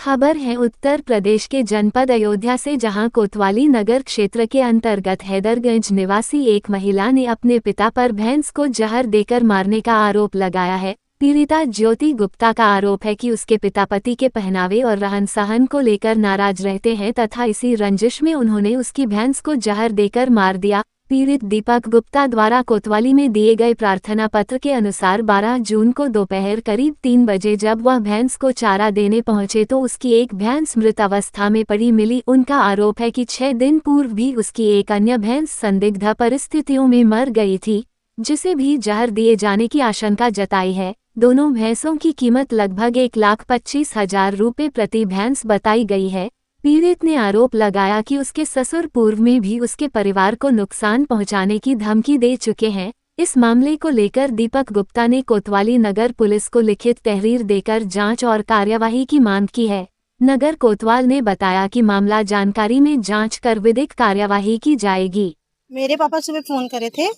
खबर है उत्तर प्रदेश के जनपद अयोध्या से, जहां कोतवाली नगर क्षेत्र के अंतर्गत हैदरगंज निवासी एक महिला ने अपने पिता पर भैंस को जहर देकर मारने का आरोप लगाया है। पीड़िता ज्योति गुप्ता का आरोप है कि उसके पिता पति के पहनावे और रहन सहन को लेकर नाराज रहते हैं तथा इसी रंजिश में उन्होंने उसकी भैंस को जहर देकर मार दिया। पीड़ित दीपक गुप्ता द्वारा कोतवाली में दिए गए प्रार्थना पत्र के अनुसार 12 जून को दोपहर करीब 3 बजे जब वह भैंस को चारा देने पहुंचे तो उसकी एक भैंस मृत अवस्था में पड़ी मिली। उनका आरोप है कि 6 दिन पूर्व भी उसकी एक अन्य भैंस संदिग्ध परिस्थितियों में मर गई थी, जिसे भी जहर दिए जाने की आशंका जताई है। दोनों भैंसों की कीमत लगभग 1,25,000 रुपये प्रति भैंस बताई गई है। पीड़ित ने आरोप लगाया कि उसके ससुर पूर्व में भी उसके परिवार को नुकसान पहुंचाने की धमकी दे चुके हैं। इस मामले को लेकर दीपक गुप्ता ने कोतवाली नगर पुलिस को लिखित तहरीर देकर जांच और कार्यवाही की मांग की है। नगर कोतवाल ने बताया कि मामला जानकारी में जांच कर विधिक कार्यवाही की जाएगी। मेरे पापा सुबह फोन करे थे,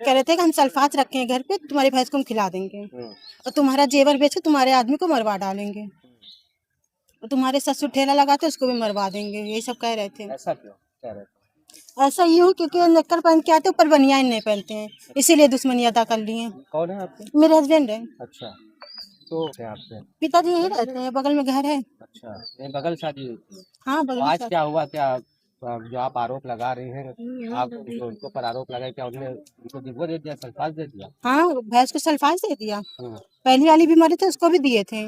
कह रहे थे कि हम सल्फात रखे हैं घर पे, तुम्हारी भैंस को हम खिला देंगे और तुम्हारा जेवर बेच के तुम्हारे आदमी को मरवा डालेंगे और तुम्हारे ससुर ठेला लगाते उसको भी मरवा देंगे, यही सब कह रहे थे। ऐसा क्यों कह रहे थे? ऐसा यूँ क्योंकि नेकर पहन के आते ऊपर बनियान नहीं पहनते हैं, इसीलिए दुश्मनी अदा कर ली है। कौन है आपके? मेरे हस्बैंड है। अच्छा, तो क्या आपसे? पिताजी यही रहते हैं, बगल में घर है। अच्छा, ये बगल शादी हुई थी? हाँ बगल में आज शादी। क्या हुआ? क्या जो आप आरोप लगा रही हैं, आप जो उनको पर आरोप लगाए, क्या उन्होंने उनको वो दे दिया, सल्फास दे दिया? हाँ भैंस को सल्फास दे दिया, पहली वाली बीमारी थी उसको भी दिए थे।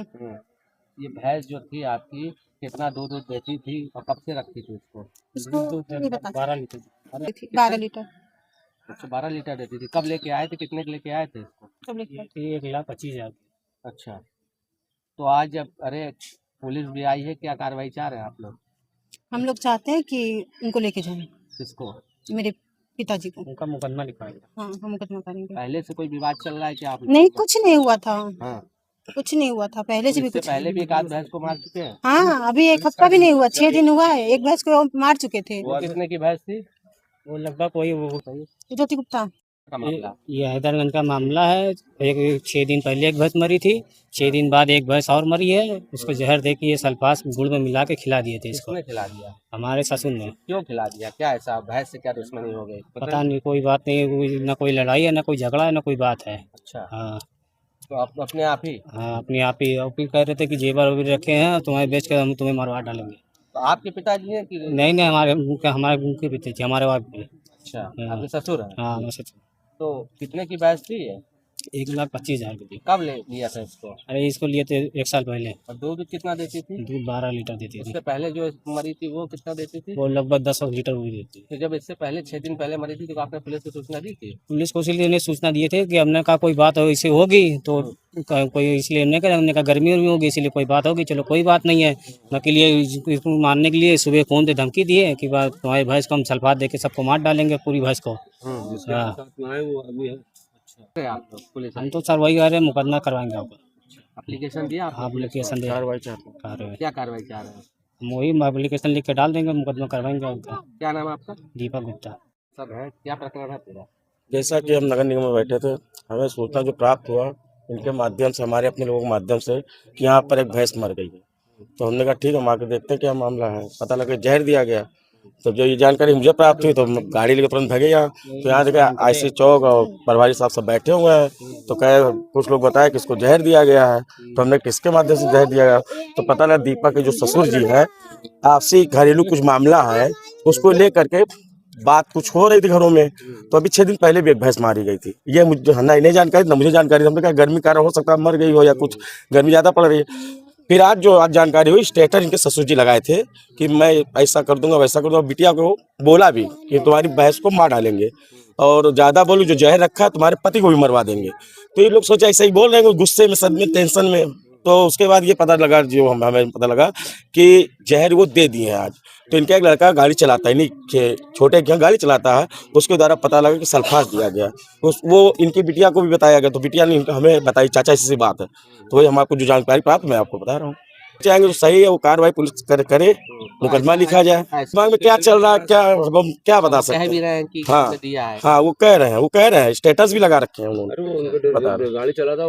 ये भैंस जो थी आपकी कितना दूध देती थी और कब से रखती थी उसको? उसको नहीं बता 12 लीटर। 12 लीटर। अच्छा, 12 लीटर देती थी। कब लेके आए थे? कितने के लेके आए थे इसको? कब लेके आए? 1,25,000। अच्छा, तो आज जब अरे पुलिस भी आई है, क्या कार्रवाई चाह रहे हैं आप लोग? हम लोग चाहते हैं कि उनको लेके जाएं, किसको? मेरे पिताजी को। उनका मुकदमा लिखाएंगे। हाँ हम मुकदमा करेंगे। पहले से कोई विवाद चल रहा है क्या आप? नहीं कुछ नहीं हुआ था। हाँ, कुछ नहीं हुआ था, पहले से भी इससे कुछ पहले भी एक आध भैंस को मार चुके हैं। हाँ अभी 1 हफ्ता भी नहीं हुआ, 6 दिन हुआ है, एक भैंस को मार चुके थे। वो कितने की भैंस थी? वो लगभग वही ज्योति गुप्ता का मामला। ये हैदरगंज का मामला है। 6 दिन पहले एक भैंस मरी थी, 6 दिन बाद एक भैंस और मरी है। उसको जहर दे के ये सल्फास गुड़ में मिला के खिला दिए थे इसको। किसने खिला दिया? हमारे ससुर ने। क्यों खिला दिया? क्या ऐसा भैंस से क्या दुश्मनी हो गई? पता नहीं, कोई बात नहीं, ना कोई लड़ाई है, ना कोई झगड़ा है, ना कोई बात है। अच्छा, हाँ तो आप अपने आप ही? हाँ, अपने आप ही। और फिर कह रहे थे कि जेवर वेवर रखे हैं, तुम्हारे बेच कर हम तुम्हें मरवा डालेंगे। तो आपके पिताजी हैं कि? नहीं, हमारे उनके भी थे, हमारे वाइफ भी। अच्छा, आपके ससुर हैं? हाँ हमारे ससुर। तो कितने की भैंस थी ये? 1,25,000 की। कब ले लिया था इसको? अरे इसको लिए थे 1 साल पहले। और दूध कितना देती थी? दूध 12 लीटर देती थी। उससे पहले जो मरी थी वो कितना देती थी? वो लगभग 10 लीटर हुई देती। तो जब इससे पहले 6 दिन पहले मरी थी तो आपने पुलिस को सूचना दी थी? पुलिस को इसलिए ने सूचना दिए थे कि हमने कहा कोई बात हो इसे होगी तो कोई, इसलिए हमने कहा, हमने कहा गर्मी में होगी इसलिए कोई बात होगी, चलो कोई बात नहीं है। न के लिए इसको मारने के लिए सुबह फोन पे धमकी दिए कि बात तुम्हारी भैंस को हम सल्फात दे के सबको मार डालेंगे, पूरी भैंस को। हाँ, आप लोग पुलिस हम तो सर वही कह रहे हैं, मुकदमा करवाएंगे आपको। एप्लीकेशन दिया? हाँ एप्लीकेशन दे कार्रवाई चाहते हैं? कार्रवाई क्या कार्रवाई चाह रहे हैं? हम वही एप्लीकेशन लिख के डाल देंगे, मुकदमा करवाएंगे आपका। क्या नाम है आपका? दीपक गुप्ता। सब है, क्या प्रकरण है पूरा? जैसा कि हम नगर निगम में बैठे थे, हमें सूचना जो प्राप्त हुआ इनके माध्यम से, हमारे अपने लोगों के माध्यम से, कि यहाँ पर एक भैंस मर गई है। तो हमने कहा ठीक है, हम आके देखते हैं क्या मामला है। पता लगा जहर दिया गया। तो जब ये जानकारी मुझे प्राप्त हुई तो गाड़ी लेकर तुरंत भागे यहाँ। तो यहाँ देखा आईसी चौक और प्रभारी साहब सब बैठे हुए हैं। तो कहे कुछ लोग बताए कि इसको जहर दिया गया है। तो हमने किसके माध्यम से जहर दिया गया, तो पता लगा दीपक के जो ससुर जी हैं, आपसी घरेलू कुछ मामला है, उसको लेकर के बात कुछ हो रही थी घरों में। तो अभी 6 दिन पहले भी एक भैंस मारी गई थी। ये मुझे नहीं जानकारी, ना मुझे जानकारी। हमने कहा गर्मी कारण हो सकता है मर गई हो या कुछ गर्मी ज़्यादा पड़ रही है। फिर आज जानकारी हुई, स्टेटस इनके ससुर जी लगाए थे कि मैं ऐसा कर दूंगा वैसा कर दूंगा। बिटिया को बोला भी कि तुम्हारी भैंस को मार डालेंगे और ज़्यादा बोलूँ जो जहर रखा है तुम्हारे पति को भी मरवा देंगे। तो ये लोग सोचा ऐसा ही बोल रहे हैं, गुस्से में, सदमे, टेंशन में। तो उसके बाद ये पता लगा, जो हमें पता लगा कि जहर वो दे दिए हैं आज। तो इनका एक लड़का गाड़ी चलाता है, नहीं छोटे क्या गाड़ी चलाता है, उसके द्वारा पता लगा कि सल्फास दिया गया। वो इनकी बिटिया को भी बताया गया। तो बिटिया ने हमें बताई चाचा ऐसी बात है। तो वही हम आपको जो जानकारी प्राप्त मैं आपको बता रहा हूँ। चाहेंगे तो सही है, वो कार्रवाई पुलिस करे, मुकदमा लिखा जाए। दिमाग में क्या चल रहा है क्या बता सकते हैं। कह भी रहे हैं कि हाँ दिया है। हाँ, वो कह रहे हैं, स्टेटस भी लगा रखे हैं उन्होंने। बता रहे हैं। गाड़ी चला था